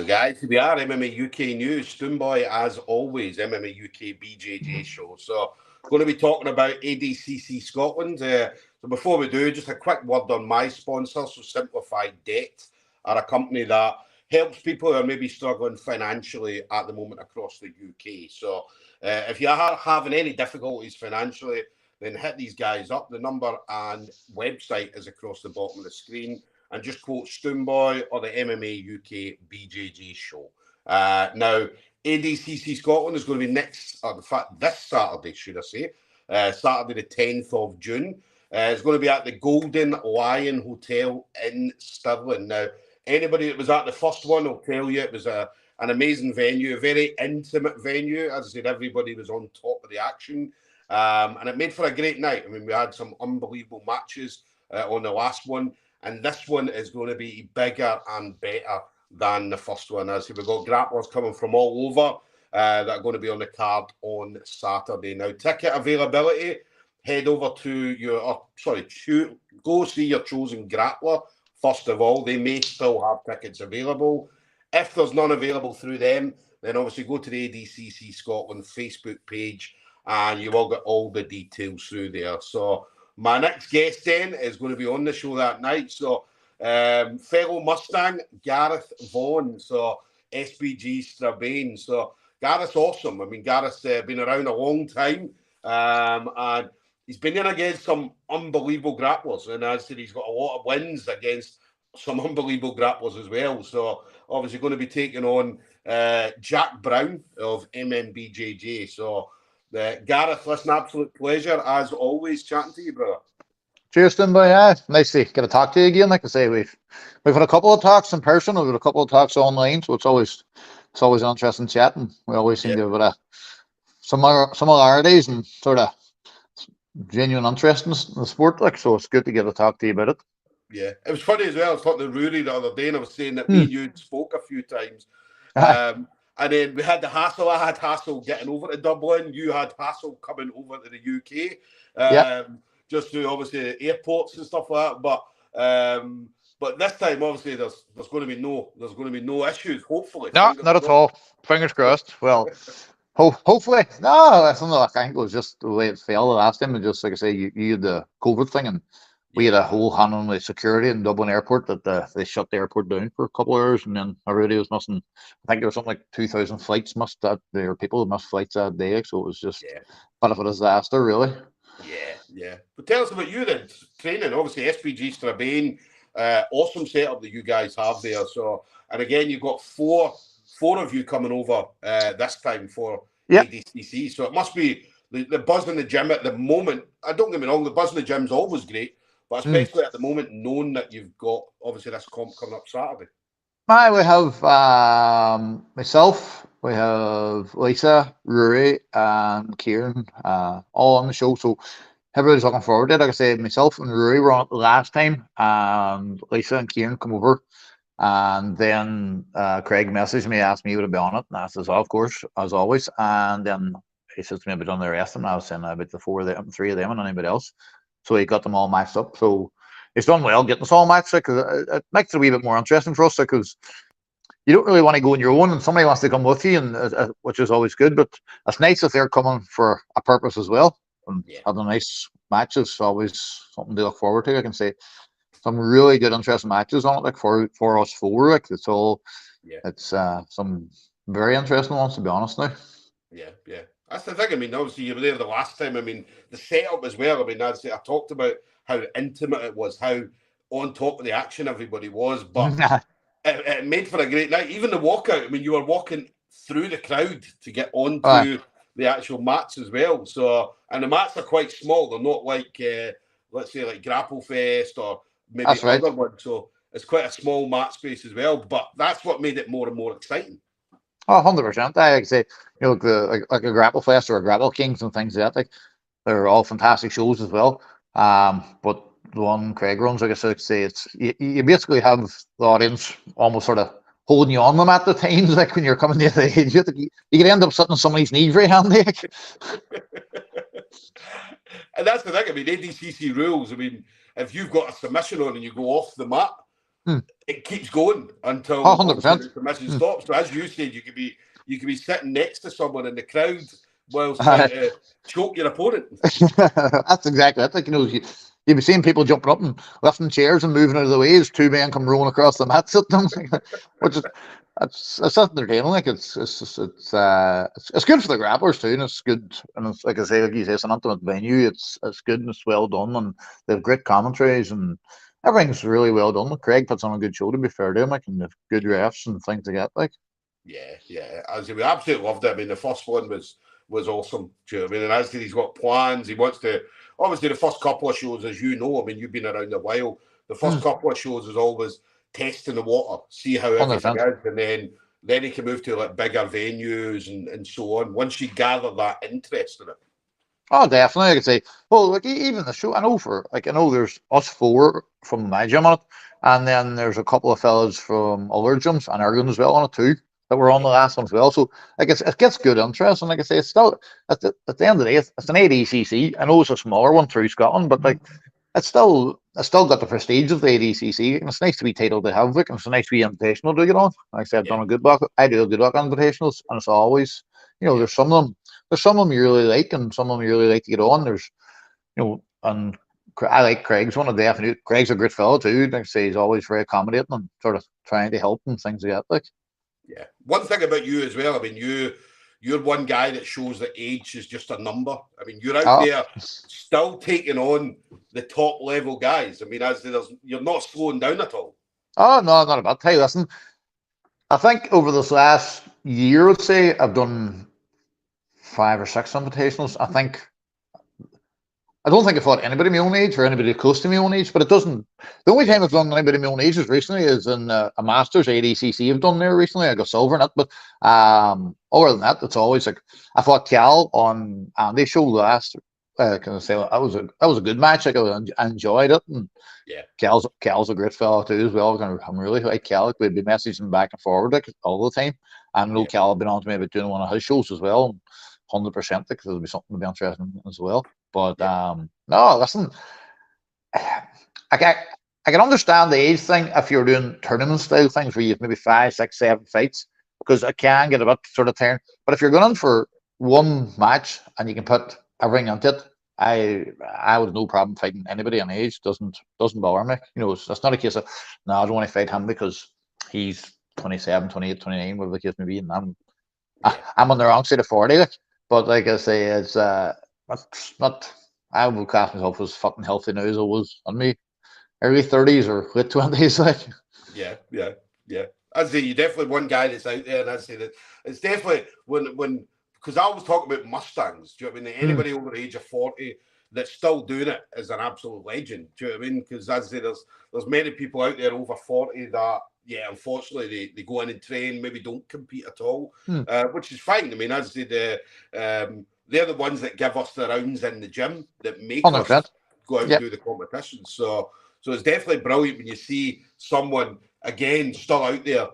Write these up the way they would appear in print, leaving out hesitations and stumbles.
guys, we are MMA UK News, Stoomboy as always, MMA UK BJJ show. So, going to be talking about ADCC Scotland. So before we do, just a quick word on my sponsor. So Simplified Debt are a company that helps people who are maybe struggling financially at the moment across the UK. So if you are having any difficulties financially, then hit these guys up. The number and website is across the bottom of the screen. And just quote Stoomboy or the MMA UK BJJ show. Now, ADCC Scotland is going to be in fact, this Saturday, should I say, Saturday the 10th of June. It's going to be at the Golden Lion Hotel in Stirling. Now, anybody that was at the first one will tell you it was an amazing venue, a very intimate venue. As I said, everybody was on top of the action. And it made for a great night. I mean, we had some unbelievable matches on the last one. And this one is going to be bigger and better than the first one. As we've got grapplers coming from all over that are going to be on the card on Saturday. Now, ticket availability, head over to go see your chosen grappler. First of all, they may still have tickets available. If there's none available through them, then obviously go to the ADCC Scotland Facebook page and you will get all the details through there. So, my next guest then is going to be on the show that night. So, fellow Mustang, Garath Vaughan. So, SBG Strabane. So, Gareth's awesome. I mean, Gareth's been around a long time. And he's been in against some unbelievable grapplers. And as I said, he's got a lot of wins against some unbelievable grapplers as well. So, obviously going to be taking on Jack Brown of MMBJJ. So, Gareth, listen, absolute pleasure as always chatting to you, brother. Cheers, Stoomboy. Yeah, nice to get to talk to you again. Like I say, we've had a couple of talks in person, we've had a couple of talks online, so it's always interesting chatting. We always seem to have similarities and sort of genuine interest in the sport, like, so it's good to get to talk to you about it. Yeah, it was funny as well. I was talking to Rory the other day, and I was saying that me and you spoke a few times. And then we had the hassle. I had hassle getting over to Dublin. You had hassle coming over to the UK, just through obviously airports and stuff like that. But this time, obviously, there's going to be no issues. Hopefully, no, not at all. Fingers crossed. Well, hopefully, no. I think it was just the way it fell the last time. And just like I say, you had the COVID thing, and we had a whole hand on the security in Dublin airport that they shut the airport down for a couple of hours, and then already was missing. I think there was something like 2,000 flights missed that there were people who missed flights that day, so it was just a bit of a disaster, really. Yeah. But tell us about you then. Training, obviously SBG Strabane, awesome setup that you guys have there. So, and again, you've got four of you coming over this time for ADCC. So it must be the buzz in the gym at the moment. I don't get me wrong, the buzz in the gym's always great. But especially at the moment, knowing that you've got, obviously, this comp coming up Saturday. We have myself, we have Lisa, Rory, and Kieran all on the show. So everybody's looking forward to it. Like I said, myself and Rory were on it the last time, and Lisa and Kieran come over. And then Craig messaged me, asked me to be on it. And I said, of course, as always. And then he said to me about on the rest, and I was saying about the three of them, and anybody else. So he got them all matched up. So it's done well getting us all matched, because it makes it a wee bit more interesting for us, because you don't really want to go on your own, and somebody wants to come with you, and which is always good. But it's nice if they're coming for a purpose as well. And having nice matches, always something to look forward to. I can say some really good, interesting matches on it, like for us four. Like it's some very interesting ones, to be honest now. Yeah. That's the thing. I mean, obviously, you were there the last time. I mean, the setup as well. I mean, I talked about how intimate it was, how on top of the action everybody was, but it made for a great night. Even the walkout, I mean, you were walking through the crowd to get onto the actual mats as well. So, and the mats are quite small. They're not like, let's say, like Grapple Fest or maybe other ones. So it's quite a small mat space as well. But that's what made it more and more exciting. Oh, 100%. I say, like a Grapple Fest or a Grapple Kings and things like that. Like, they're all fantastic shows as well. But the one Craig runs, like I say, it's you basically have the audience almost sort of holding you on them at the times. Like when you're coming to the edge, you can end up sitting on somebody's knee very handy. And that's the thing. I mean, ADCC rules. I mean, if you've got a submission on and you go off the mat, it keeps going until obviously 100%. the mission stops. So as you said, you could be sitting next to someone in the crowd whilst trying to choke your opponent. That's exactly it. Like, you've been seeing people jumping up and lifting chairs and moving out of the way as two men come rolling across the mats at them, which is it's entertaining. Like it's good for the grapplers too, and it's good. And it's, like I say, like you say, it's an intimate venue. It's good and it's well done, and they have great commentaries and everything's really well done. Craig puts on a good show, to be fair to him, like, and they've good refs and things like that. Like, yeah. As we absolutely loved it. I mean, the first one was awesome. Do you know what I mean? And as he's got plans, he wants to. Obviously, the first couple of shows, as you know, I mean, you've been around a while. The first couple of shows is always testing the water, see how everything 100%. is, and then he can move to like bigger venues and so on. Once you gather that interest in it. Oh, definitely. I could say, well, like even the show, I know there's us four from my gym on it, and then there's a couple of fellas from other gyms and Ireland as well on it too, that were on the last one as well. So like it gets good interest, and like I say, it's still at the end of the day, it's an ADCC. I know it's a smaller one through Scotland, but like it's still got the prestige of the ADCC, and it's nice to be titled to have, like, and it's nice to be invitational to get on. Like I said, I've done a good block. I do a good block on invitationals, and it's always, there's some of them. There's some of them you really like, and some of them you really like to get on. There's, and I like Craig's one of the definite. Craig's a great fellow too. Like I say, he's always very accommodating and sort of trying to help and things like that. Like, yeah. One thing about you as well. I mean, you're one guy that shows that age is just a number. I mean, you're out there still taking on the top level guys. I mean, you're not slowing down at all. Oh no, not about. Hey, listen, I think over this last year, I'd say I've done 5 or 6 invitationals. I don't think I fought anybody my own age or anybody close to my own age, but it doesn't. The only time I've done anybody my own age is recently, is in a Masters ADCC I've done there recently. I got silver in it, but other than that, it's always like I fought Cal on Andy's show last. Can I say that was a good match? Like I enjoyed it, and Cal's a great fellow too as well. I'm really like Cal. We'd be messaging back and forward like all the time. I know Cal had been on to me about doing one of his shows as well. 100%, because there'll be something to be interesting as well. But no, listen, I can understand the age thing if you're doing tournament style things where you've maybe 5, 6, 7 fights, because it can get a bit sort of tiring. But if you're going in for one match and you can put everything into it, I would have no problem fighting anybody on age. Doesn't bother me. It's not a case of no, I don't want to fight him because he's 27, 28, 29, whatever the case may be, and I'm on the wrong side of 40. But like I say, it's not. I would class myself as fucking healthy now as I was in my early 30s or late 20s. Like, yeah. I'd say you're definitely one guy that's out there, and I'd say that it's definitely when because I was talking about Mustangs. Do you know what I mean? Anybody over the age of 40 that's still doing it is an absolute legend. Do you know what I mean? Because as I say, there's many people out there over 40 that, unfortunately, they go in and train, maybe don't compete at all, which is fine. I mean, as I say, they're the ones that give us the rounds in the gym that make us go out and do the competitions. So it's definitely brilliant when you see someone, again, still out there,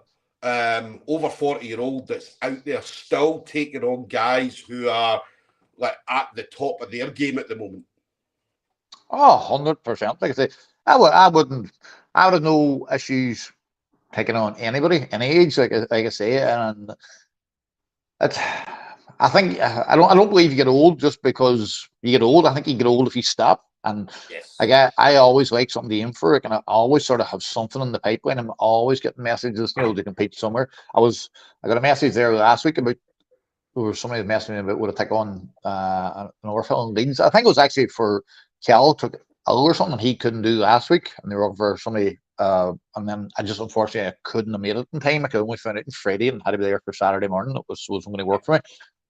over 40-year-old that's out there still taking on guys who are like at the top of their game at the moment. Oh, 100%. Like I say, I would have no issues taking on anybody, any age, like I say, and it's. I think I don't believe you get old just because you get old. I think you get old if you stop. And like I always like something to aim for. And I always sort of have something in the pipeline. I'm always getting messages, to compete somewhere. I got a message there last week about somebody messaging me about would I take on an Orfell in Leeds. I think it was actually for Cal took ill or something he couldn't do last week, and they were for somebody. And then I just unfortunately I couldn't have made it in time. I could only find it on Friday and had to be there for Saturday morning. It wasn't going to work for me.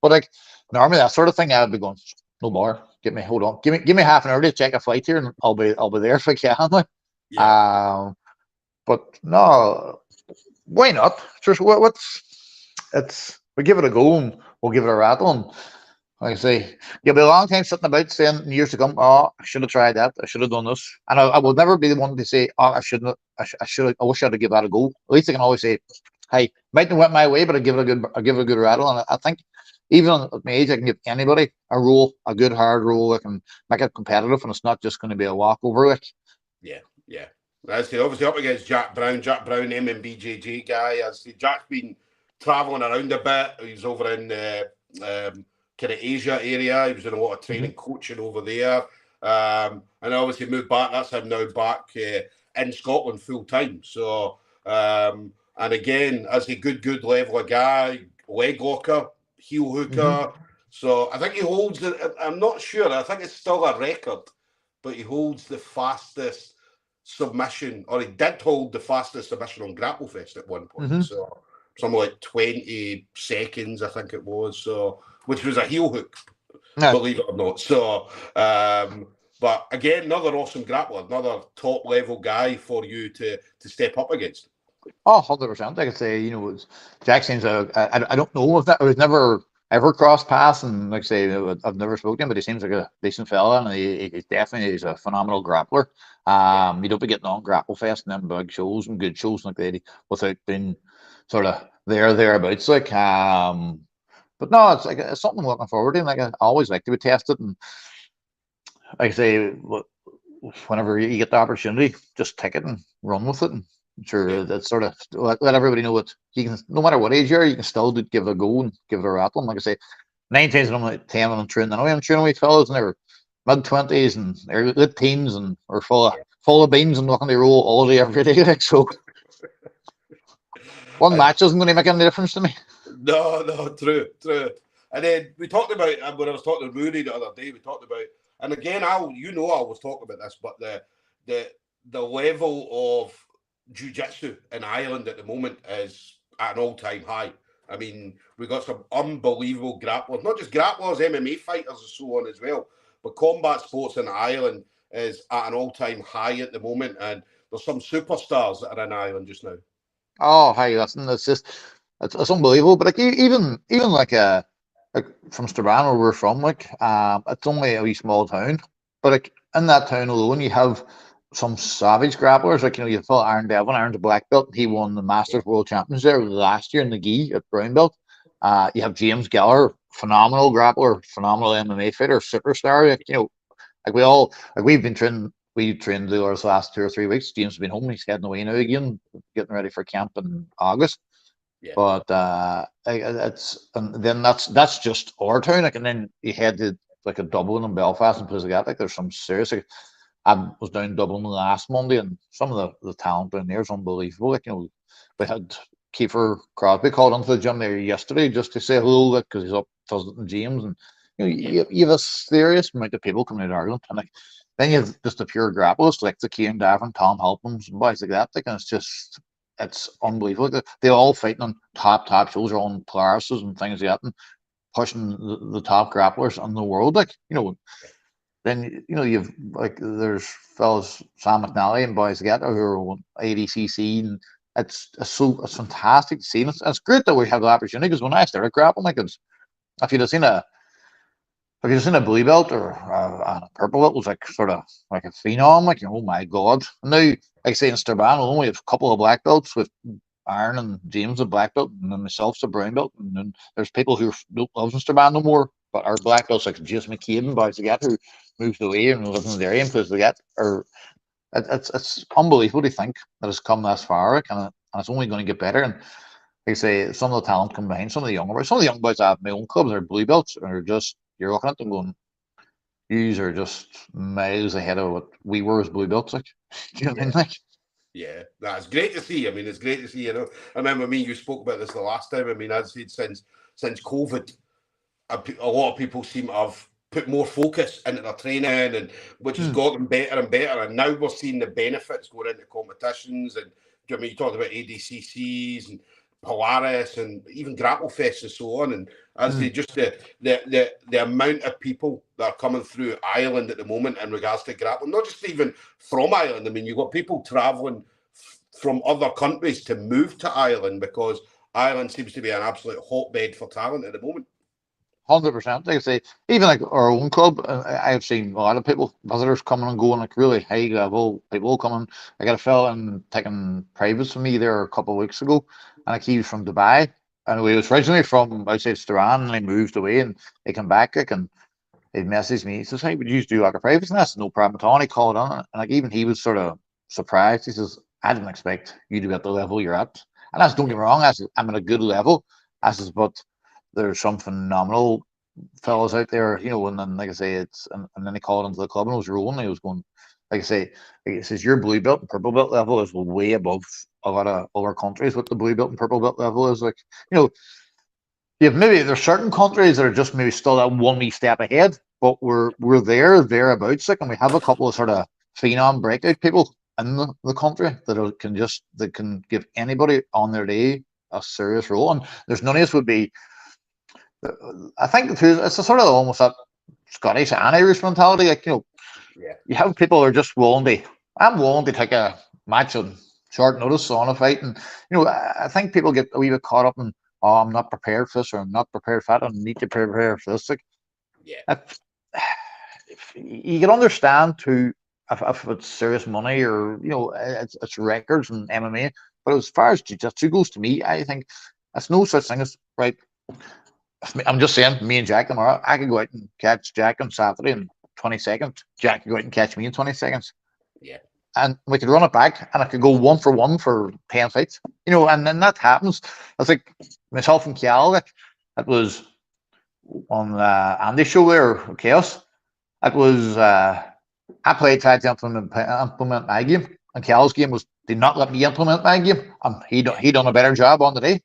But like normally that sort of thing, I'd be going, no bar. Give me half an hour to check a flight here, and I'll be there if I can. Like, but no, why not? Just we give it a go and we'll give it a rattle. And like I say, you'll be a long time sitting about saying in years to come, oh, I should have tried that. I should have done this. And I will never be the one to say, oh, I shouldn't. I wish I'd have given that a go. At least I can always say, hey, might not went my way, but I give it a good rattle. And I think even at my age, I can give anybody a good hard roll. I can make it competitive, and it's not just going to be a walkover. Yeah. As he obviously up against Jack Brown, MMBJJ guy. As Jack's been travelling around a bit. He's over in kind of Asia area. He was doing a lot of training, coaching over there. And obviously moved back. That's him now back in Scotland full time. So, and again, as a good level of guy, leg locker, heel hooker. So I think he holds it. I'm not sure. I think it's still a record, but he holds the fastest submission, or he did hold the fastest submission on Grapplefest at one point. So something like 20 seconds, I think it was. So, which was a heel hook, believe it or not. So, but again, another awesome grappler, another top level guy for you to step up against. Oh, 100%. I could say, Jack seems I don't know if that I was never ever crossed paths, and like I say, I've never spoken to him, but he seems like a decent fella, and he definitely is a phenomenal grappler. You don't be getting on Grapplefest and them big shows and good shows like that without being sort of thereabouts. Like, but no, it's like it's something I'm looking forward to. And like I always like to be tested, and like I say, whenever you get the opportunity, just take it and run with it. And sure, that's sort of let everybody know that you can, no matter what age you are, you can still give it a go and give it a rattle. And like I say, 9 times I'm like 10 when I'm training. I'm training with fellas and they're mid-20s and they're late teens and are full of beans and looking to roll all day every day. Like, so one match isn't going to make any difference to me. No, true. And then we talked about, when I was talking to Rooney the other day, we talked about, and again, I was talking about this, but the level of jiu-jitsu in Ireland at the moment is at an all-time high. I mean, we got some unbelievable grapplers, not just grapplers, MMA fighters and so on as well. But combat sports in Ireland is at an all-time high at the moment, and there's some superstars that are in Ireland just now. Oh, hey, listen, it's unbelievable. But like even like from Strabane where we're from, like it's only a wee small town, but like in that town alone, you have some savage grapplers. Like, you have Phil Aaron Devlin. Aaron's a black belt. He won the Masters World Champions there last year in the gi at brown belt. You have James Geller, phenomenal grappler, phenomenal MMA fighter, superstar. Like, we've been training. We trained the last 2 or 3 weeks. James has been home. He's heading away now again, getting ready for camp in August. Yeah. But and then that's just our town. Like, and then you head to like a Dublin and Belfast and places like that. Like, there's some serious. Like, I was down in Dublin last Monday, and some of the talent down there is unbelievable. Like, we had Kiefer Crosby called into the gym there yesterday just to say hello, because he's up visiting James, and you have a serious amount of people coming out of Ireland, and like then you have just the pure grapplers like the Cian Davern, Tom Halpins, and boys like that. Like, and it's unbelievable. Like, they all fighting on top shows, or on Polaris and things like that, and pushing the top grapplers in the world. Like, then you've like there's fellas Sam McNally and boys like that who are on ADCC, and it's fantastic to see. And it's great that we have the opportunity, because when I started grappling, like, if you'd have seen a blue belt or a purple belt, was like sort of like a phenom, like, oh my god. And now, like I say, in Strabane, we only have a couple of black belts, with Aaron and James a black belt, and then myself's a brown belt, and then there's people who don't live in Strabane no more, but our black belts like Jason McCabe and boys like that who moved away and live in the area and places like that. It's unbelievable to think that it's come this far, and it's only going to get better. And like I say, some of the talent come behind. Some of the young boys I have my own clubs are blue belts, and are just, you're looking at them going, these are just miles ahead of what we were as blue belts. Like, do you know what I mean? Like, yeah, that's great to see. I mean, it's great to see. I remember you spoke about this the last time. I mean, I've said since COVID, a lot of people seem to have put more focus into their training, and which has got them better and better. And now we're seeing the benefits going into competitions. And I mean, you talked about ADCCs and Polaris and even Grapplefest and so on. And as they just the amount of people that are coming through Ireland at the moment in regards to grappling, not just even from Ireland. I mean, you've got people traveling from other countries to move to Ireland, because Ireland seems to be an absolute hotbed for talent at the moment. 100%. Like I say, even like our own club, I've seen a lot of visitors coming and going, like really high level people coming. I got a fella taking privates with me there a couple of weeks ago, and like, he was from Dubai, and he was originally from outside Strabane, and he moved away, and he came back, and he messaged me. He says, "Hey, would you do like a private?" And that's no problem at all. And he called on, and like, even he was sort of surprised. He says, I didn't expect you to be at the level you're at. And that's, don't get me wrong, I'm at a good level. I says, but there's some phenomenal fellas out there, and then, like I say, and then he called into the club and I was rolling. He was going, like I say, like he says, your blue belt and purple belt level is way above a lot of other countries. What the blue belt and purple belt level is like, there's certain countries that are just maybe still that one wee step ahead, but we're thereabouts, like, and we have a couple of sort of phenom breakout people in the country that can give anybody on their day a serious role. And there's none of us would be. I think it's a sort of almost that Scottish and Irish mentality. Like, you have people who are just I'm willing to take a match on short notice on a fight. And, I think people get a wee bit caught up in, oh, I'm not prepared for this, or I'm not prepared for that, I need to prepare for this. Like, you can understand too, if it's serious money or, it's records and MMA. But as far as jiu-jitsu goes, to me, I think that's no such thing as, right, I'm just saying, me and Jack tomorrow, I could go out and catch Jack on Saturday in 20 seconds. Jack could go out and catch me in 20 seconds. Yeah. And we could run it back, and I could go 1 for 1 for 10 fights. And then that happens. It's like myself and Kial, like, it was on Andy's show there, Chaos. It was, I tried to implement my game, and Kial's game did not let me implement my game. He done a better job on the day.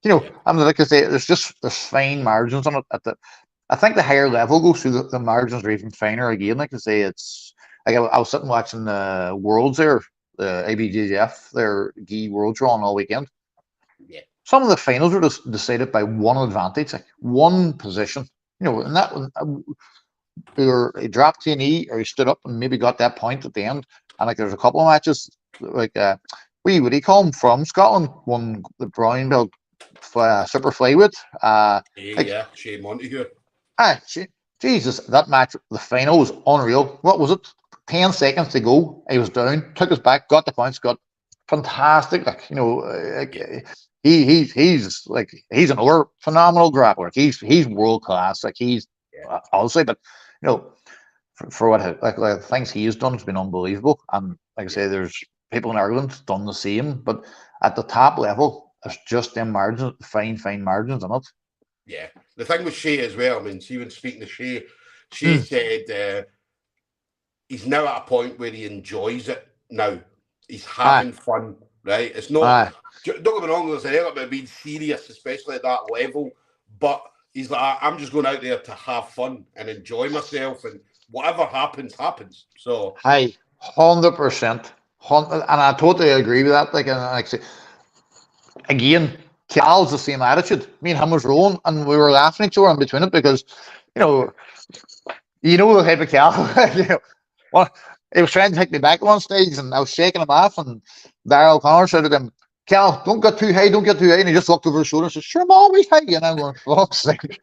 I mean, like I say, there's fine margins on it. I think the higher level goes through, the margins are even finer again. Like I say, it's like I was sitting watching the Worlds there, the ABJJF, their GI Worlds on all weekend. Yeah. Some of the finals were just decided by one advantage, like one position. And that either he dropped to a knee or he stood up and maybe got that point at the end. And like there's a couple of matches, like what do you call him, from Scotland, won the brown belt. Super flyweight. Shane Montague. Jesus, that match, the final was unreal. What was it? 10 seconds to go. He was down, took us back, got the points, got fantastic. Like, he's another phenomenal grappler. He's world class. Like, he's obviously, but for what like things he has done has been unbelievable. And like I say, there's people in Ireland done the same, but at the top level, it's just them margins, fine margins on it. Yeah. The thing with Shea as well, I mean, see, when speaking to Shea said he's now at a point where he enjoys it now. He's having fun, right? It's not, don't get me wrong, there's an element of being serious, especially at that level, but he's like, I'm just going out there to have fun and enjoy myself, and whatever happens. So, 100%. And I totally agree with that. Like, and like I say, again, Cal's the same attitude. Me and him was rolling, and we were laughing at each other in between it because, the type of Cal. Well, he was trying to take me back at one stage, and I was shaking him off, and Darryl Connor said to him, Cal, don't get too high, and he just looked over his shoulder and said, sure, I'm always high, and I'm going, fuck's sake.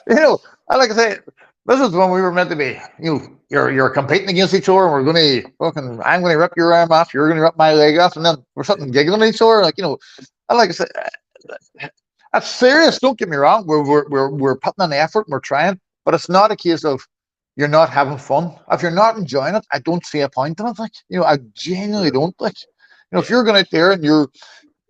And like I say, this is when we were meant to be, you're competing against each other, and we're going to I'm going to rip your arm off, you're going to rip my leg off, and then we're sitting giggling at each other, like, and like I said, that's serious. Don't get me wrong. We're putting in effort, and we're trying, but it's not a case of you're not having fun. If you're not enjoying it, I don't see a point in it. Like, I genuinely don't. Like, if you're going out there and you're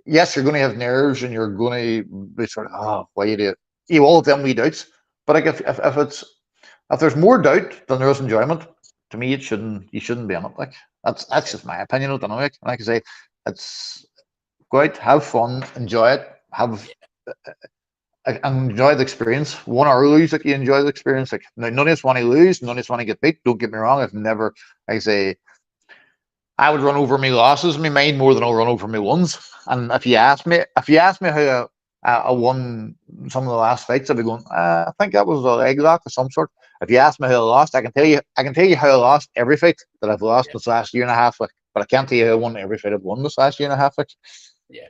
going to have nerves, and you're going to be sort of, why you do it? All of them wee doubts. But like if there's more doubt than there is enjoyment, to me, you shouldn't be in it. Like, that's just my opinion of it. Like I say, it's go out, have fun, enjoy it, enjoy the experience. Win or lose, like, you enjoy the experience. Like, none of us want to lose, none of us want to get beat. Don't get me wrong. I've never, like I say, I would run over my losses in my mind more than I'll run over my wins. And if you ask me how I won some of the last fights, I'd be going, I think that was a leg lock of some sort. If you ask me how I lost, I can tell you how I lost every fight that I've lost this last year and a half. Like, but I can't tell you how I won every fight I've won this last year and a half. Like. Yeah.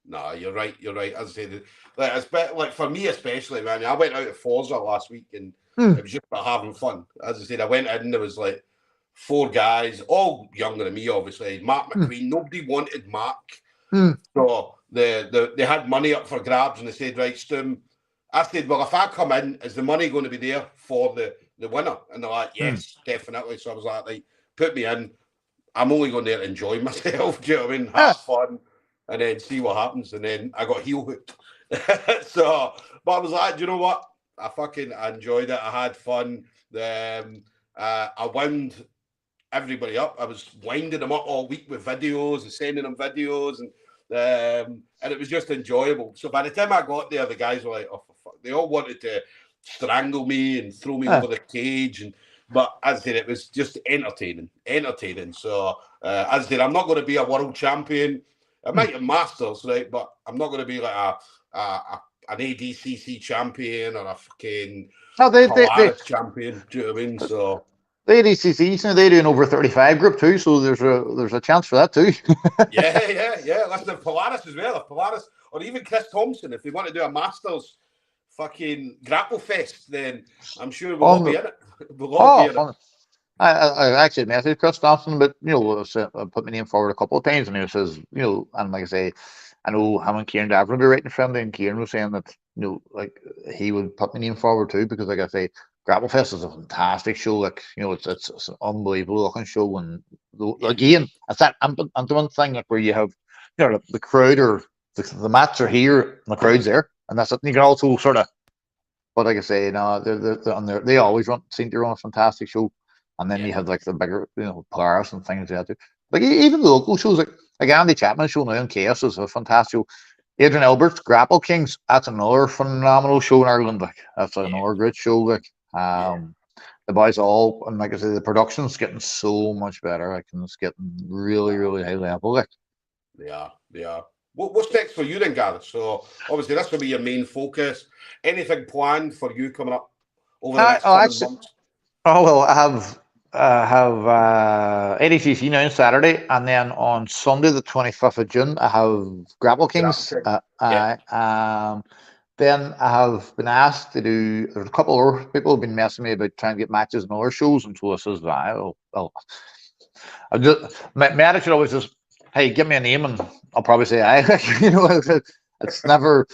No, you're right. As I said, like for me especially, man, I went out to Forza last week, and it was just about having fun. As I said, I went in, and there was like 4 guys, all younger than me, obviously. Mark McQueen, nobody wanted Mark. So they had money up for grabs, and they said, right, Stoom. I said, well, if I come in, is the money going to be there for the winner? And they're like, yes, definitely. So I was like, put me in. I'm only going there to enjoy myself. Do you know what I mean? Yeah. Have fun, and then see what happens. And then I got heel hooked. So, but I was like, do you know what? I fucking enjoyed it. I had fun. I wound everybody up. I was winding them up all week with videos and sending them videos, and it was just enjoyable. So by the time I got there, the guys were like, "Oh, for fuck!" They all wanted to strangle me and throw me over the cage, but as I said, it was just entertaining. So as I said, I'm not going to be a world champion. I might have masters, right, but I'm not going to be like an ADCC champion or a fucking Polaris champion. Do you know what I mean? So. The ADCC, they're doing over 35 group too, so there's a chance for that too. yeah. Listen, if Polaris as well, or even Chris Thompson, if they want to do a Masters fucking grapple fest, then I'm sure we'll all be in it. We'll all be in it. I actually messaged Chris Thompson, but I put my name forward a couple of times, and he says, and like I say, I know him and Kieran Davern will be writing friendly, and Kieran was saying that like he would put my name forward too, because like I say, Grapple Fest is a fantastic show. Like it's an unbelievable looking show, and again, it's that one thing like where you have the crowd or the mats are here and the crowd's there, and that's it. And you can also sort of, but like I say, no, they always seem to run a fantastic show, and then you had like the bigger Polaris and things like that too. Like even the local shows like Andy Chapman's show now in Chaos is a fantastic show. Adrian Albert's Grapple Kings, that's another phenomenal show in Ireland. Like that's another great show. Like the boys all, and like I say, the production's getting so much better. Like, and it's getting really, really high level. Like, yeah. What's next for you then, Gareth? So obviously that's going to be your main focus. Anything planned for you coming up over the next coming months? Oh well, I have ADCC now on Saturday, and then on Sunday the 25th of June I have Grapple Kings. Then I have been asked to do. There's a couple of people have been messing me about trying to get matches in other shows, until I says, "Well, I just my attitude always is, hey, give me a name and I'll probably say aye." It's never.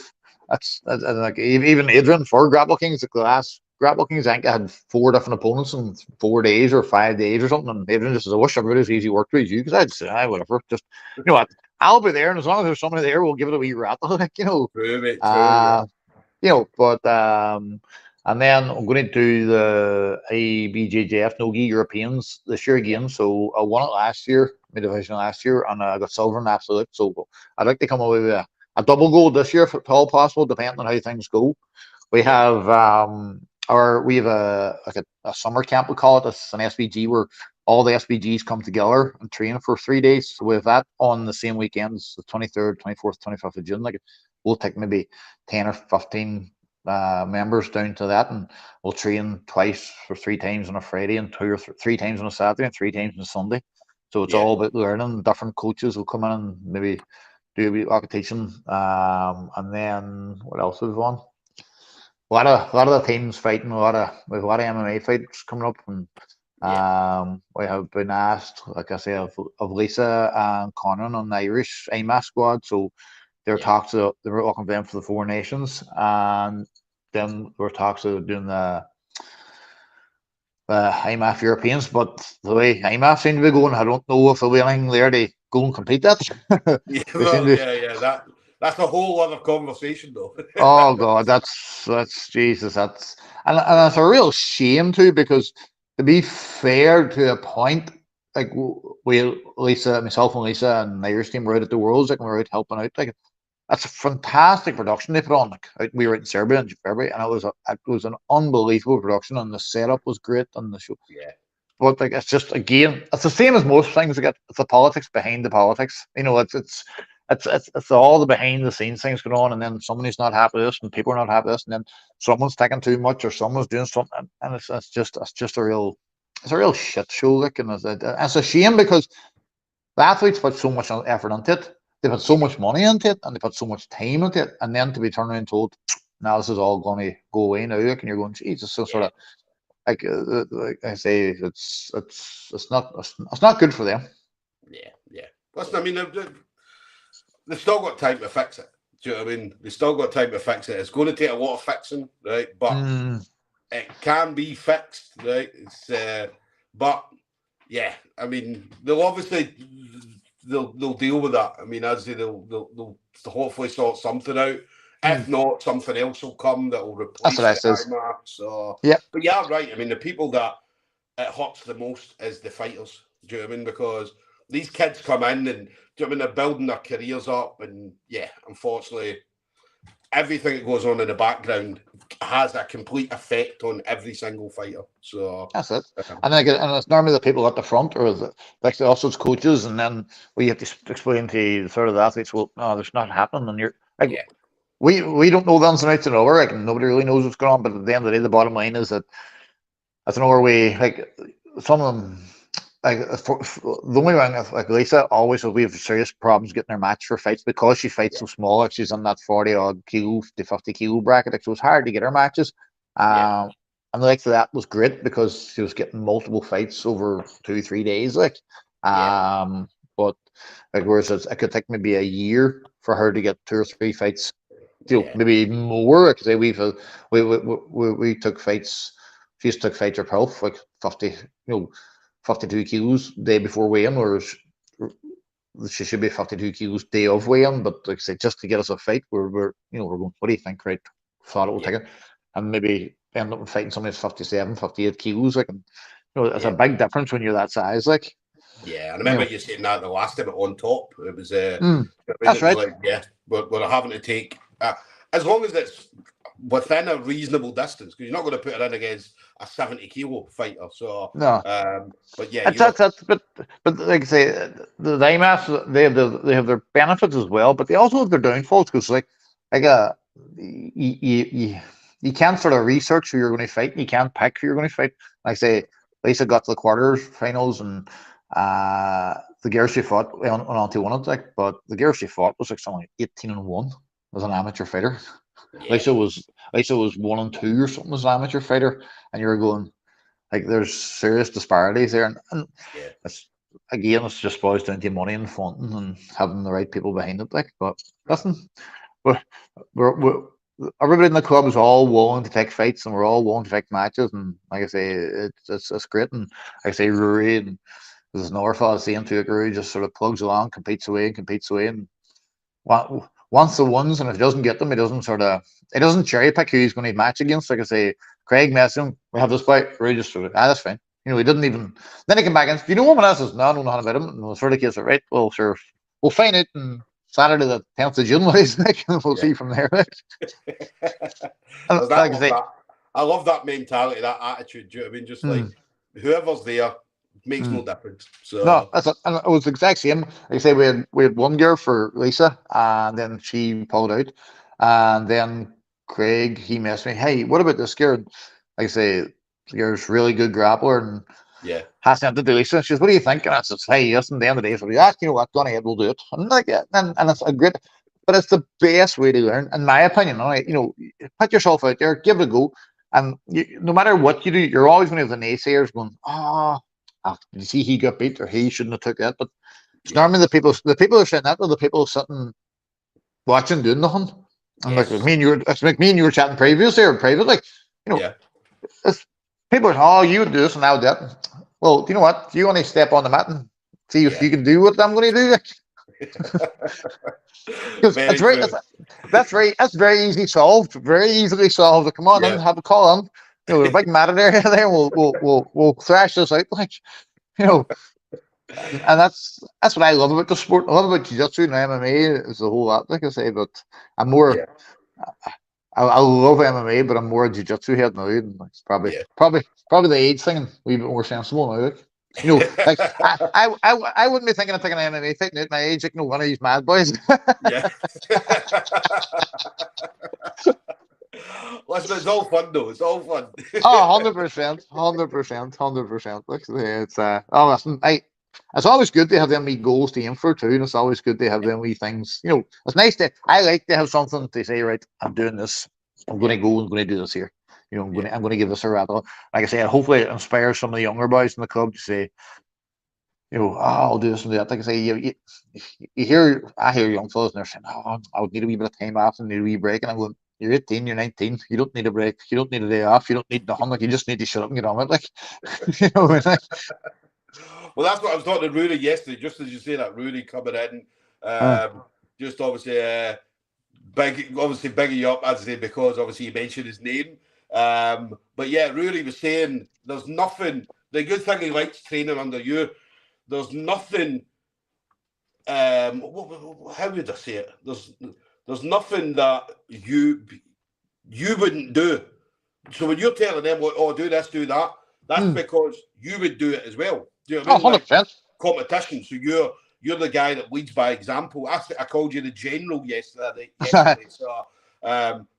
That's like even Adrian for Grapple Kings, the last Grapple Kings, I think I had 4 different opponents in 4 days or 5 days or something, and Adrian just says, "I wish everybody's easy work to you," because I'd say, "Aye, whatever, just what." I'll be there, and as long as there's somebody there, we'll give it a wee rattle, like True, but and then I'm going to do the BJJ Nogi Europeans this year again. So I won it last year, mid division last year, and I got silver in absolute. So I'd like to come away with a double gold this year if at all possible, depending on how things go. We have we have a summer camp, we call it. It's an SBG where all the SBGs come together and train for 3 days. So we have that on the same weekends, the 23rd, 24th, 25th of June. Like we'll take maybe 10 or 15 members down to that, and we'll train twice for 3 times on a Friday and 2 or 3 times on a Saturday and 3 times on a Sunday. So it's all about learning. Different coaches will come in and maybe do a bit of teaching. And then what else is on? A lot of the teams fighting. We have a lot of MMA fights coming up, and we have been asked, like I say, of Lisa and Conan on the Irish IMAF squad. So there were talks of they were looking for them for the 4 nations, and then there were talks of doing the IMAF Europeans. But the way IMAF seem to be going, I don't know if they'll be anything there to go and complete that. That's a whole other conversation, though. Oh God, that's Jesus, and it's a real shame too, because to be fair to a point, like myself and Lisa and the Irish team were out at the Worlds, like we were out helping out. Like that's a fantastic production they put on. Like we were out in Serbia in February, and it was an unbelievable production, and the setup was great on the show. Yeah. But like it's just, again, it's the same as most things. It's the politics behind the politics. It's all the behind the scenes things going on, and then somebody's not happy with this, and people are not happy with this, and then someone's taking too much, or someone's doing something, and it's just a real shit show. Like, and it's a shame, because the athletes put so much effort into it, they put so much money into it, and they put so much time into it, and then to be turned around and told, now this is all going to go away now, like, and you're going, Jesus, so sort of like I say, it's not good for them. Yeah. Listen, I mean, they've still got time to fix it. Do you know what I mean? They've still got time to fix it. It's going to take a lot of fixing, right? But it can be fixed, right? But Yeah, I mean, they'll deal with that. I mean, as they'll hopefully sort something out. If not, something else will come that will That's what replace I the says. IMAC. So, Yeah. but yeah, right. I mean, the people that it hurts the most is the fighters. Do you know what I mean? Because these kids come in and do you know what I mean, they're building their careers up, and yeah, unfortunately, everything that goes on in the background has a complete effect on every single fighter. So That's it. And it's normally the people at the front, or like the us as coaches, and then we have to explain to sort of the athletes, well, no, there's not happening, and you're like, yeah, we don't know the ins and outs and over, like nobody really knows what's going on. But at the end of the day, the bottom line is that that's an way, like some of them. Like the only one, like Lisa, always we have serious problems getting her match for fights because she fights so small. Like she's in that 40-odd kilo to 50 kilo bracket, like, so it's hard to get her matches. yeah, And like that was great because she was getting multiple fights over 2-3 days. Like, yeah, but like whereas it could take maybe a year for her to get 2 or 3 fights, yeah, maybe even more. Because we took fights. She's took fights herself, like 50, 52 kilos day before weigh-in, or she should be 52 kilos day of weigh-in. But like I say, just to get us a fight, we're going, what do you think? Right, thought it will yeah, take it, and maybe end up fighting somebody that's 57, 58 kilos. Like, and it's a yeah. big difference when you're that size. Like, Yeah, I you remember know, you saying that the last time on top. It was, I mean, that's it was right. like, yeah, we're having to take, as long as it's within a reasonable distance, because you're not going to put it in against a 70 kilo fighter. So, No, but yeah, it's you're, that's but like I say, the IMAFs, they have their benefits as well, but they also have their downfalls because like you can't sort of research who you're going to fight, and you can't pick who you're going to fight. Like I say, Lisa got to the quarters finals, and the girl she fought went on to win it, like, but the girl she fought was like something like 18-1 as an amateur fighter. yeah, Lisa was 1-2 or something as an amateur fighter, and you were going, like, there's serious disparities there, and yeah, it's again, it's just boils down to money and funding and having the right people behind it. Like, but listen, we're, we're everybody in the club is all willing to take fights, and we're all willing to take matches. And like I say, it's great. And like I say, Rory, and there's another fella saying to it, Rory just sort of plugs along, competes away, and once the ones, and if he doesn't get them, he doesn't cherry pick who he's going to match against. Like I say, Craig messaged him, we have this fight, Rory just sort of, that's fine. He didn't even. Then he came back and said, "You know what?" And I says, "No, I don't know nothing about him." And we'll sort of case it, right? Well, sure, we'll find it on Saturday the 10th of June. What he's like, and we'll yeah. see from there. Like, and There's like I love say, that. I love that mentality, that attitude. Do you know what I mean? Just like mm, whoever's there makes mm. no difference. No, So that's it. And it was the exact same. Like I say, we had one girl for Lisa, and then she pulled out, and then Craig, he messaged me, "Hey, what about this girl?" Like I say, the girl's really good grappler, and yeah, has sent it to Lisa. She says, "What do you think?" And I says, "Hey, yes." And the end of the day, so we ask, you know what, go on ahead, we'll do it. And like, yeah, and it's a great, but it's the best way to learn, in my opinion. All right, put yourself out there, give it a go, and no matter what you do, you're always going to have the naysayers going, did you see he got beat, or he shouldn't have took that. But it's yeah, normally the people who are saying that are the people sitting watching doing nothing. And like yes, me and you were chatting previously or private, like, you know, yeah, it's people are, oh, you would do this and I would do that. Well, do you know what? Do you want to step on the mat and see if yeah. you can do what I'm going to do? Like, because Very true. that's very easily solved. Very easily solved. Come on Yeah. in, have a call on. The big mat area there. We'll thrash this out. Like, you know, and that's what I love about the sport. I love about jiu-jitsu and MMA is the whole lot, like I say. But I'm more. Yeah, I love MMA, but I'm more a jiu-jitsu head now. And it's probably yeah. probably probably the age thing, and a wee bit more sensible now. Like, like I wouldn't be thinking of taking an MMA fight at my age. Like, no, one of these mad boys. Yeah. Listen, it's all fun though. It's all fun. Oh, 100%, 100%, 100%. Like, it's oh, listen, it's always good to have them wee goals to aim for too, and it's always good to have them wee things. It's nice I like to have something to say. Right, I'm doing this. I'm going Yeah, to go and going to do this here. I'm going yeah, to I'm going to give this a rattle. Like I said, hopefully it inspires some of the younger boys in the club to say, I'll do this and that. Like I say, I hear young fellas and they're saying, oh, I would need a wee bit of time off and need a wee break. And I'm going, you're 18, you're 19. You don't need a break. You don't need a day off. You don't need nothing. Like, you just need to shut up and get on with it. Like, like, Well, that's what I was talking to Rooney yesterday, just as you say that, Rooney coming in. Uh, Just obviously, bigging you up, as I say, because obviously you mentioned his name. But yeah, Rooney was saying there's nothing. The good thing he likes training under you. There's nothing. How would I say it? There's nothing that you wouldn't do. So when you're telling them, "Oh, do this, do that," that's because you would do it as well. Do you know what I mean? 100%. Competition. So you're the guy that leads by example. I called you the general yesterday. So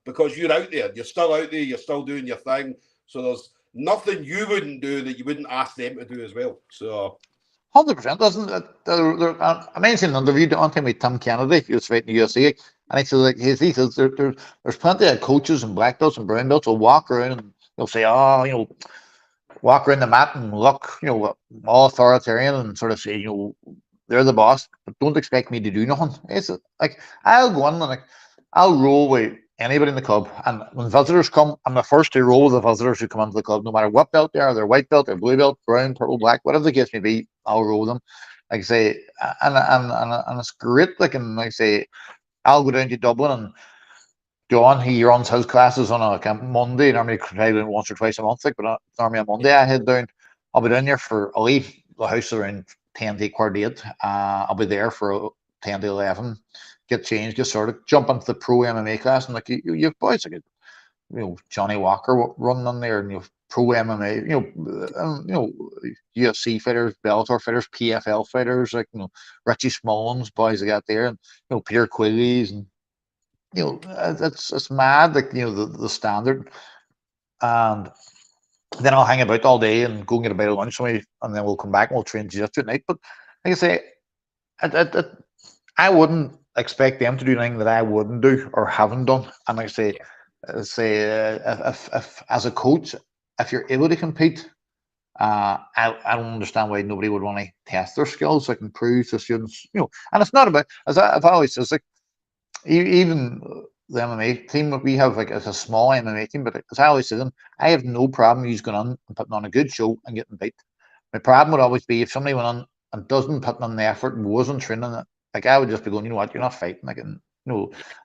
because you're out there, you're still out there, you're still doing your thing. So there's nothing you wouldn't do that you wouldn't ask them to do as well. So 100%. Doesn't it? I mentioned in the interview on time with Tim Kennedy, he was fighting the UFC, and he says like he says there's plenty of coaches and black belts and brown belts will walk around and they'll say, oh, walk around the mat and look, all authoritarian and sort of say, they're the boss, but don't expect me to do nothing. It's like I'll go in and like I'll roll with anybody in the club, and when visitors come, I'm the first to roll with the visitors who come into the club, no matter what belt they are, they're white belt, they're blue belt, brown, purple, black, whatever the case may be. I'll roll them. Like I say, and it's great. Like, and like I say, I'll go down to Dublin and John, he runs his classes on a Monday. Normally, try doing once or twice a month. Like, but normally on Monday, I head down. I'll be down there I'll leave the house around 10 to 8. I'll be there for 10 to 11. Get changed, get sorted, jump into the pro MMA class, and like you have boys like Johnny Walker running on there, and you have pro MMA, UFC fighters, Bellator fighters, PFL fighters, like Richie Smollins, boys that got there, and Peter Quillies and it's mad, like the standard. And then I'll hang about all day and go and get a bite of lunch, and then we'll come back and we'll train jiu-jitsu at night. But like I say, I wouldn't expect them to do anything that I wouldn't do or haven't done. And like I say, if as a coach, if you're able to compete, I don't understand why nobody would want to test their skills, like improve the students, And it's not about, as I've always said, like even the MMA team that we have, like it's a small MMA team, but as I always say them, I have no problem you going on and putting on a good show and getting beat. My problem would always be if somebody went on and doesn't put on the effort and wasn't training it, like I would just be going, you know what, you're not fighting. Like,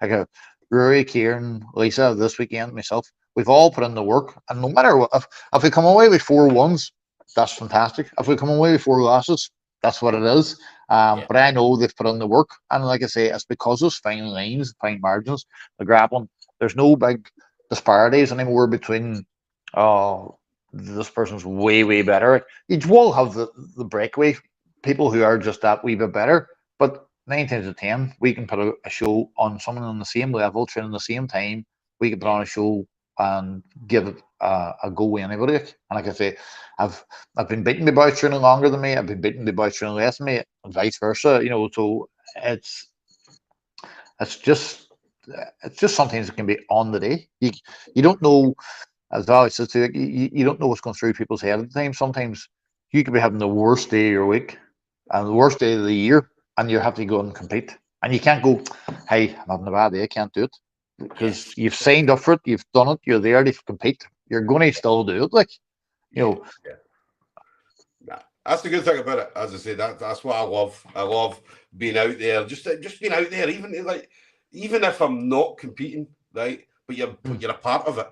like a Rory, Kieran, Lisa this weekend, myself, we've all put in the work, and no matter what, if we come away with 4-1s, that's fantastic. If we come away with 4 losses, that's what it is. But I know they've put in the work, and like I say, it's because those fine lines, fine margins, the grappling. There's no big disparities anymore between, oh, this person's way better. You will have the breakaway people who are just that wee bit better, but 9 times out of 10, we can put a show on someone on the same level, training the same time. We can put on a show and give it a go with anybody. And like I say, I've been beaten by boys training longer than me. I've been beaten by boys training less than me, and vice versa. So it's just sometimes it can be on the day. You don't know, as I always say, you don't know what's going through people's head at the time. Sometimes you could be having the worst day of your week and the worst day of the year, and you have to go and compete, and you can't go, hey, I'm having a bad day, I can't do it. Because you've signed up for it, you've done it, you're there to compete. You're going to still do it, like That's the good thing about it. As I say, that's what I love. I love being out there, just being out there. Even if I'm not competing, right? But you're a part of it.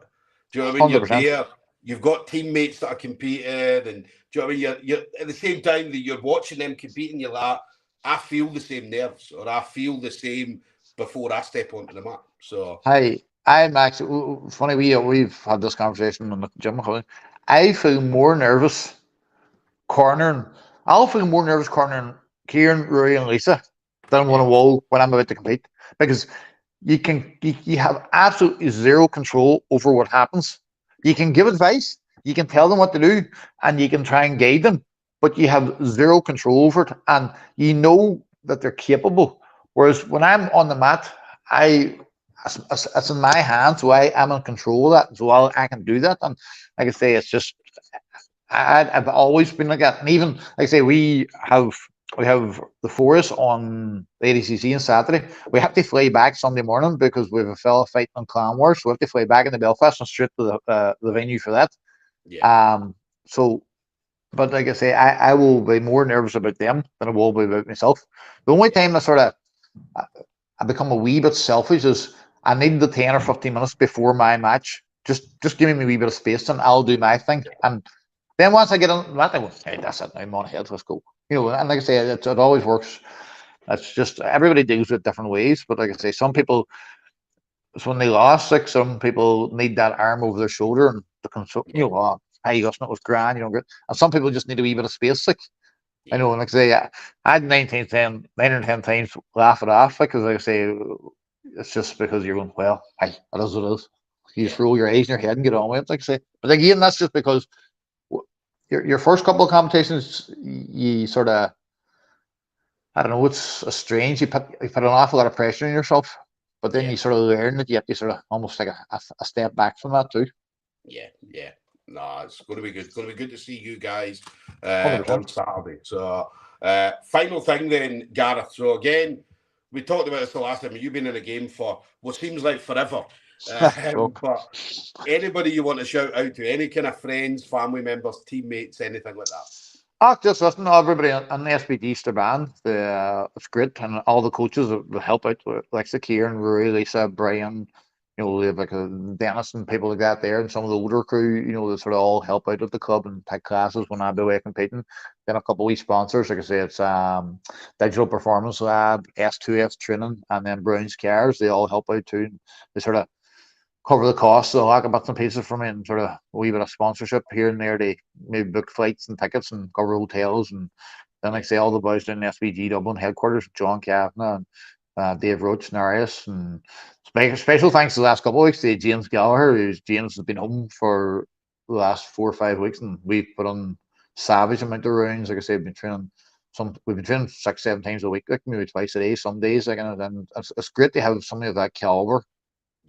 Do you know what I mean? 100%. You're there. You've got teammates that are competing, and do you know what I mean? You're at the same time that you're watching them competing. You're like, I feel the same nerves, or I feel the same before I step onto the mat. So I'm actually funny. We've had this conversation in the gym. I feel more nervous cornering. I'll feel more nervous cornering Kieran, Rory, and Lisa than when I'm about to compete, because you have absolutely zero control over what happens. You can give advice, you can tell them what to do, and you can try and guide them, but you have zero control over it, and you know that they're capable. Whereas when I'm on the mat, it's in my hands, so I am in control of that, so I can do that. And like I say, it's just I've always been like that. And even like I say, we have the forest on the ADCC on Saturday. We have to fly back Sunday morning because we have a fella fighting on Clan Wars, so we have to fly back into Belfast and straight to the venue for that. So But like I say, I will be more nervous about them than I will be about myself. The only time I become a wee bit selfish is I need the 10 or 15 minutes before my match. Just give me a wee bit of space and I'll do my thing. And then once I get on that, I go, hey, that's it. I'm on ahead. Let's go. And like I say, it always works. It's just everybody deals with different ways. But like I say, some people, it's when they lost, like some people need that arm over their shoulder and the console, oh, hey, Justin, it was grand, good. And some people just need a wee bit of space, like. I know, and like I say, I had 9 or 10 times laugh it off, because like I say, it's just because you're going, well, hey, it is what it is. You just roll your eyes in your head and get on with it, like I say. But again, that's just because your first couple of competitions, you sort of, I don't know, it's strange. You put an awful lot of pressure on yourself, but then you sort of learn that you have to sort of almost take a step back from that too. Yeah. No, it's going to be good. It's going to be good to see you guys 100%. on Saturday. So, final thing then, Gareth. So again, we talked about this the last time. You've been in the game for what seems like forever. But anybody you want to shout out to, any kind of friends, family members, teammates, anything like that? Just listen to everybody on the SBG Strabane. It's great, and all the coaches that help out, like Kieran, Rory, Lisa, Brian, we have like a Dennis and people like that there, and some of the older crew, they sort of all help out at the club and take classes when I'm away competing. Then a couple of wee sponsors, like I say, it's Digital Performance Lab, S2S Training, and then Brown's Cars. They all help out too. They sort of cover the costs of a lot of bits and pieces for me, and sort of a wee bit of sponsorship here and there. They maybe book flights and tickets and cover hotels. And then, like I say, all the boys down in SBG Dublin headquarters, John Kavanagh and Dave Roach and Arias. And special thanks the last couple of weeks to James Gallagher. James has been home for the last 4 or 5 weeks, and we've put on savage amount of rounds. Like I say, we've been training. We've been training 6-7 times a week, like maybe twice a day, some days. And it's great to have somebody of that caliber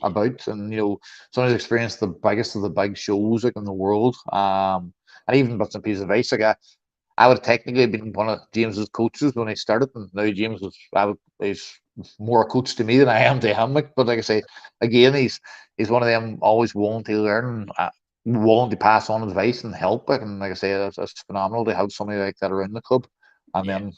about, and someone's experienced the biggest of the big shows like in the world, and even bits and pieces of advice. Like I would have technically been one of James's coaches when I started, and now James is more a coach to me than I am to him. But like I say, again, he's one of them always willing to learn, willing to pass on advice and help. And like I say, it's phenomenal to have somebody like that around the club. And then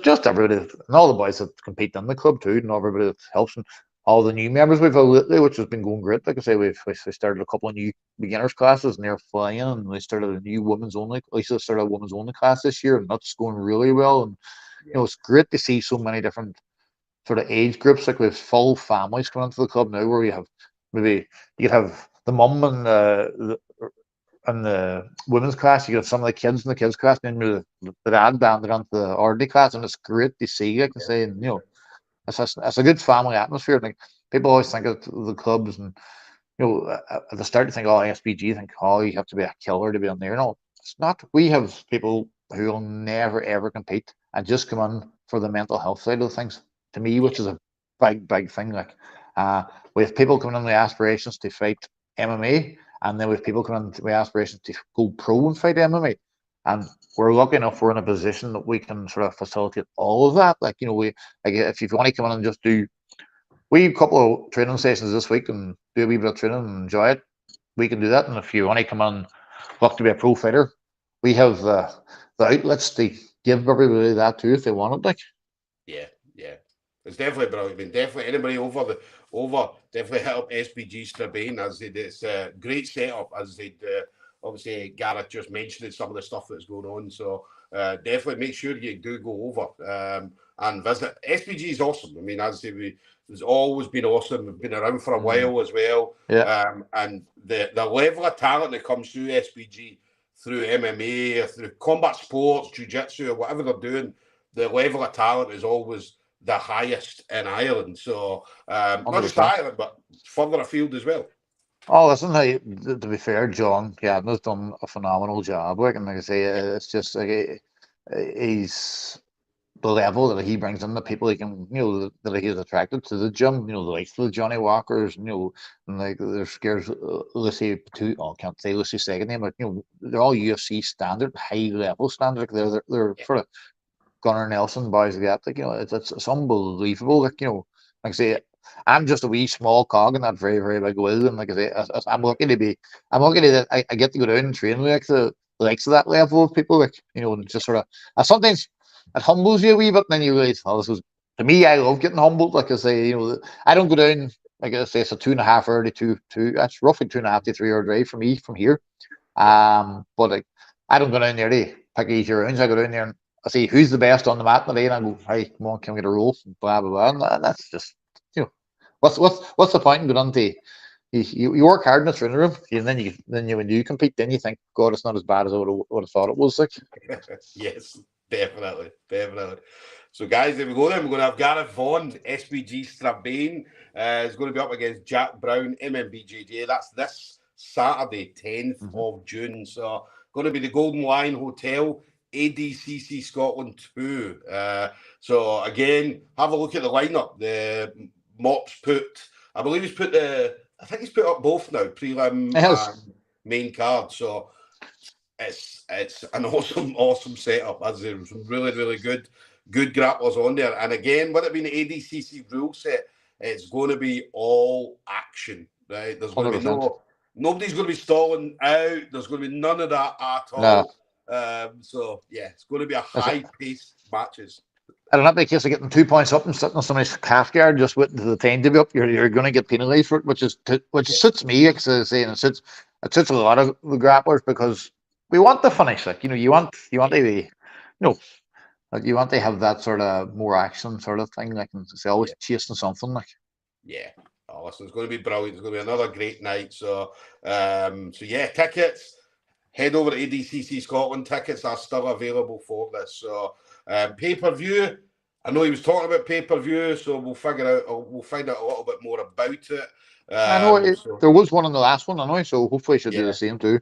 just everybody and all the boys that compete in the club too, and everybody that helps, and all the new members we've had lately, which has been going great. Like I say, we started a couple of new beginners classes, and they're flying. And we started a new women's only. Lisa started a women's only class this year, and that's going really well. And it's great to see so many different sort of age groups. Like we have full families coming into the club now, where we have maybe you could have the mum and the women's class, you got some of the kids in the kids class, and then the dad banded onto the orderly class, and it's great to see. Like I say, and it's a good family atmosphere. Like people always think of the clubs, and at the start, you think, oh, SBG, think, oh, you have to be a killer to be on there. No, it's not. We have people who will never ever compete and just come in for the mental health side of things. To me, which is a big thing. Like we have people coming in with aspirations to fight MMA, and then we have people coming in with aspirations to go pro and fight MMA. And we're lucky enough we're in a position that we can sort of facilitate all of that. Like if you want to come in and just do a couple of training sessions this week and do a wee bit of training and enjoy it, we can do that. And if you want to come in, look to be a pro fighter, we have the outlets to give everybody that too if they want it. Like yeah, it's definitely brilliant. I mean, definitely anybody over definitely help SBG Strabane, as they did. It's a great setup, as they obviously Gareth just mentioned some of the stuff that's going on. So definitely make sure you do go over and visit. SBG is awesome. I mean, as I say, it's always been awesome. We've been around for a while as well. Yeah. And the level of talent that comes through SBG, through MMA, or through combat sports, jiu-jitsu, or whatever they're doing, the level of talent is always the highest in Ireland. So not just Ireland, but further afield as well. Oh, listen, to be fair, John Kavanaugh's done a phenomenal job. Like, and like I say, it's just like he's the level that he brings in, the people he can, that he's attracted to the gym. The likes of the Johnny Walkers, and like there's Lucy I can't say Lucy's second name, but they're all UFC standard, high level standard. Like they're sort of Gunnar Nelson boys like that. Like it's unbelievable. Like like I say, I'm just a wee small cog in that very very big wheel, and like I say, I'm lucky that I get to go down and train with like likes of that level of people, like, you know, and just sort of sometimes it humbles you a wee bit, and then you realize, oh, this was, to me, I love getting humbled. Like I say, you know, I don't go down, like I say, it's a 2.5 hour to that's roughly 2.5 to 3 hour drive for me from here. But like, I don't go down there to pick easy rounds. I go down there and I see who's the best on the mat today, and I go, hey, come on, can we get a roll? Blah blah blah. And that's just, you know, what's the point in going on to you work hard in the training room, and then when you compete, then you think, God, it's not as bad as I would have thought it was. Like, yes, definitely. So, guys, there we go. Then we're going to have Garath Vaughan, SBG Strabane, is going to be up against Jack Brown, BJJ. That's this Saturday, 10th of June. So, going to be the Golden Lion Hotel, ADCC Scotland 2. So, again, have a look at the lineup. The Mop's I believe he's put up both now, prelim and main card. So, it's an awesome setup. As there's some really good grapplers on there. And again, with it being the ADCC rule set, it's going to be all action, right? There's going to be nobody's going to be stalling out. There's going to be none of that at all. So yeah, it's going to be a high-paced matches. I don't know, the case of getting 2 points up and sitting on somebody's calf guard just with the time to be up, you're going to get penalised for it, which suits me, because I say, and it suits a lot of the grapplers, because we want the finish. Like, you know, you want to be, you know, like, you want to have that sort of more action sort of thing, like, and it's always chasing something, like. Yeah. Oh, listen, it's going to be brilliant. It's going to be another great night. So, yeah, tickets. Head over to ADCC Scotland. Tickets are still available for this. So, pay-per-view. I know he was talking about pay-per-view, so we'll find out a little bit more about it. I know there was one on the last one, I know, so hopefully it should do the same too.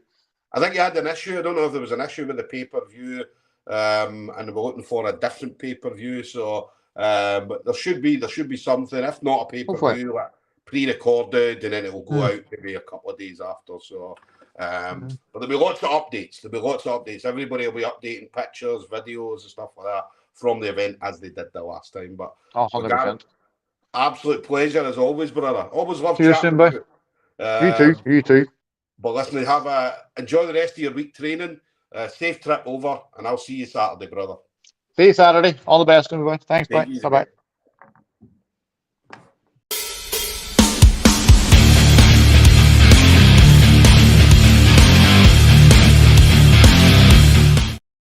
I think you had an issue. I don't know if there was an issue with the pay-per-view, and they were looking for a different pay-per-view. So, but there should be something. If not a pay-per-view, like pre-recorded, and then it will go out maybe a couple of days after. So, but there'll be lots of updates. Everybody will be updating pictures, videos, and stuff like that from the event as they did the last time. But 100%. Absolute pleasure as always, brother. Always love chatting with you. You too. But listen, enjoy the rest of your week training. Safe trip over, and I'll see you Saturday, brother. See you Saturday. All the best, everyone. Thanks. Bye. Bye.